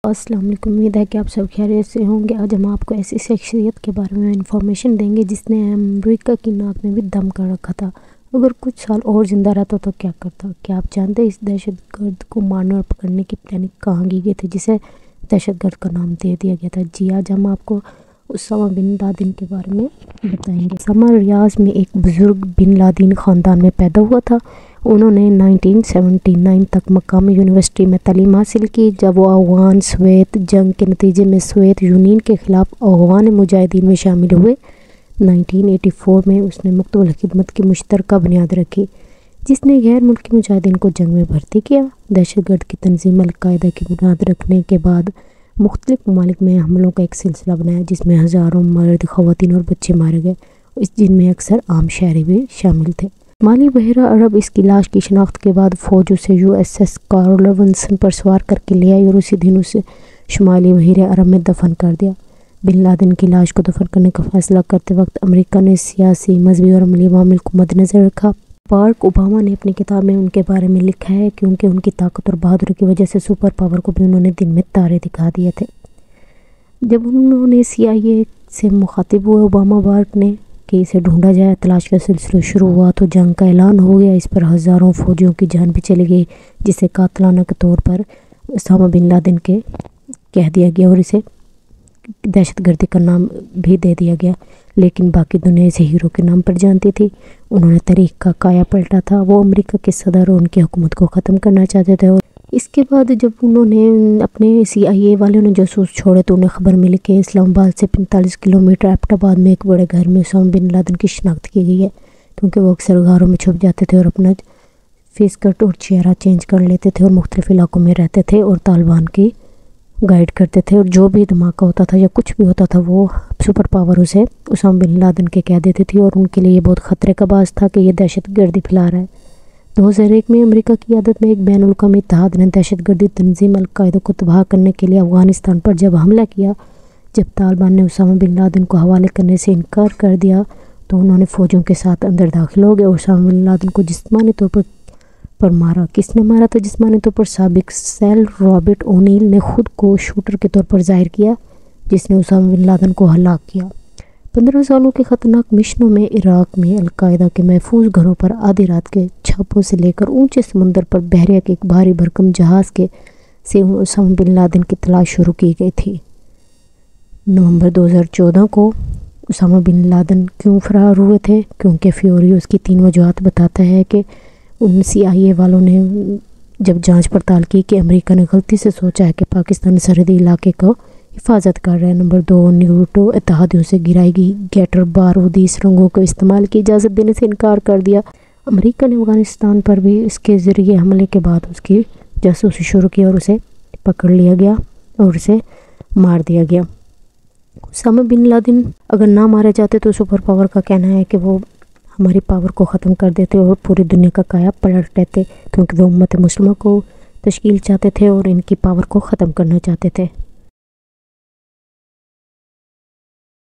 السلام علیکم، امید ہے کہ آپ سب خیریت سے ہوں گے۔ آج ہم آپ کو ایسی شخصیت کے بارے میں انفارمیشن دیں گے جس نے امریکہ کی ناک میں بھی دم کر رکھا تھا۔ اگر کچھ سال اور زندہ رہتا تو کیا کرتا؟ کیا آپ جانتے ہیں اس دہشت گرد کو مارنے اور پکڑنے کی پلاننگ کہاں کی گئی تھی جسے دہشت گرد کا نام دے دیا گیا تھا؟ جی آج ہم آپ کو اسامہ بن لادن کے بارے میں بتائیں گے۔ اسامہ ریاض میں ایک بزرگ بن لادن خاندان میں پیدا ہوا تھا۔ انہوں نے 1979 تک مقامی یونیورسٹی میں تعلیم حاصل کی۔ جب وہ افغان سوویت جنگ کے نتیجے میں سوویت یونین کے خلاف افغان مجاہدین میں شامل ہوئے، 1984 میں اس نے مکتب الخدمت کی مشترکہ بنیاد رکھی جس نے غیر ملکی مجاہدین کو جنگ میں بھرتی کیا۔ دہشت گرد کی تنظیم القاعدہ کی بنیاد رکھنے کے بعد مختلف ممالک میں حملوں کا ایک سلسلہ بنایا جس میں ہزاروں مرد، خواتین اور بچے مارے گئے، جن میں اکثر عام شہری بھی شامل تھے۔ شمالی بحیرہ عرب اس کی لاش کی شناخت کے بعد فوج اسے USS کارل ونسن پر سوار کر کے لے آئی اور اسی دن اسے شمالی بحیرہ عرب میں دفن کر دیا۔ بن لادن کی لاش کو دفن کرنے کا فیصلہ کرتے وقت امریکہ نے سیاسی، مذہبی اور عملی عوامل کو مد نظر رکھا۔ باراک اوباما نے اپنی کتاب میں ان کے بارے میں لکھا ہے کیونکہ ان کی طاقت اور بہادری کی وجہ سے سپر پاور کو بھی انہوں نے دن میں تارے دکھا دیے تھے۔ جب انہوں نے CIA سے مخاطب ہوئے اوباما باراک نے کہ اسے ڈھونڈا جائے، تلاش کا سلسلہ شروع ہوا تو جنگ کا اعلان ہو گیا۔ اس پر ہزاروں فوجیوں کی جان بھی چلی گئی جسے قاتلانہ کے طور پر اسامہ بن لادن کے کہہ دیا گیا اور اسے دہشت گردی کا نام بھی دے دیا گیا، لیکن باقی دنیا اسے ہیرو کے نام پر جانتی تھی۔ انہوں نے تاریخ کا کایا پلٹا تھا۔ وہ امریکہ کے صدر اور ان کی حکومت کو ختم کرنا چاہتے تھے اور اس کے بعد جب انہوں نے اپنے CIA والوں نے جاسوس چھوڑے تو انہیں خبر ملی کہ اسلام آباد سے 45 کلومیٹر ایبٹ آباد میں ایک بڑے گھر میں اسامہ بن لادن کی شناخت کی گئی ہے، کیونکہ وہ اکثر غاروں میں چھپ جاتے تھے اور اپنا فیس کٹ اور چہرہ چینج کر لیتے تھے اور مختلف علاقوں میں رہتے تھے اور طالبان کی گائیڈ کرتے تھے، اور جو بھی دھماکہ ہوتا تھا یا کچھ بھی ہوتا تھا وہ سپر پاور اسے اسامہ بن لادن کے کہہ دیتی تھی، اور ان کے لیے یہ بہت خطرے کا باعث تھا کہ یہ دہشت گردی پھیلا رہا ہے۔ 2001 میں امریکہ کی قیادت میں ایک بین الاقوامی اتحاد نے دہشت گردی تنظیم القاعدہ کو تباہ کرنے کے لیے افغانستان پر جب حملہ کیا، جب طالبان نے اسامہ بن لادن کو حوالے کرنے سے انکار کر دیا تو انہوں نے فوجوں کے ساتھ اندر داخل ہو گئے اور اسامہ بن لادن کو جسمانی طور پر مارا۔ کس نے مارا تھا جسمانی طور پر؟ سابق سیل رابرٹ اونیل نے خود کو شوٹر کے طور پر ظاہر کیا جس نے اسامہ بن لادن کو ہلاک کیا۔ 15 سالوں کے خطرناک مشنوں میں عراق میں القاعدہ کے محفوظ گھروں پر آدھی رات کے چھاپوں سے لے کر اونچے سمندر پر بحریہ کے ایک بھاری بھرکم جہاز سے اسامہ بن لادن کی تلاش شروع کی گئی تھی۔ نومبر 2014 کو اسامہ بن لادن کیوں فرار ہوئے تھے؟ کیونکہ فیوری اس کی 3 وجوہات بتاتا ہے کہ ان CIA والوں نے جب جانچ پڑتال کی کہ امریکہ نے غلطی سے سوچا ہے کہ پاکستان سرحدی علاقے کو حفاظت کر رہے ہیں۔ نمبر 2، نیٹو اتحادیوں سے گرائی گئی گیٹر بارودی سرنگوں کو استعمال کی اجازت دینے سے انکار کر دیا۔ امریکہ نے افغانستان پر بھی اس کے ذریعے حملے کے بعد اس کی جاسوسی شروع کی اور اسے پکڑ لیا گیا اور اسے مار دیا گیا۔ اسامہ بن لادن اگر نہ مارے جاتے تو سپر پاور کا کہنا ہے کہ وہ ہماری پاور کو ختم کر دیتے اور پوری دنیا کا کایا پلٹ دیتے، کیونکہ وہ امت مسلمہ کو تشکیل چاہتے تھے اور ان کی پاور کو ختم کرنا چاہتے تھے۔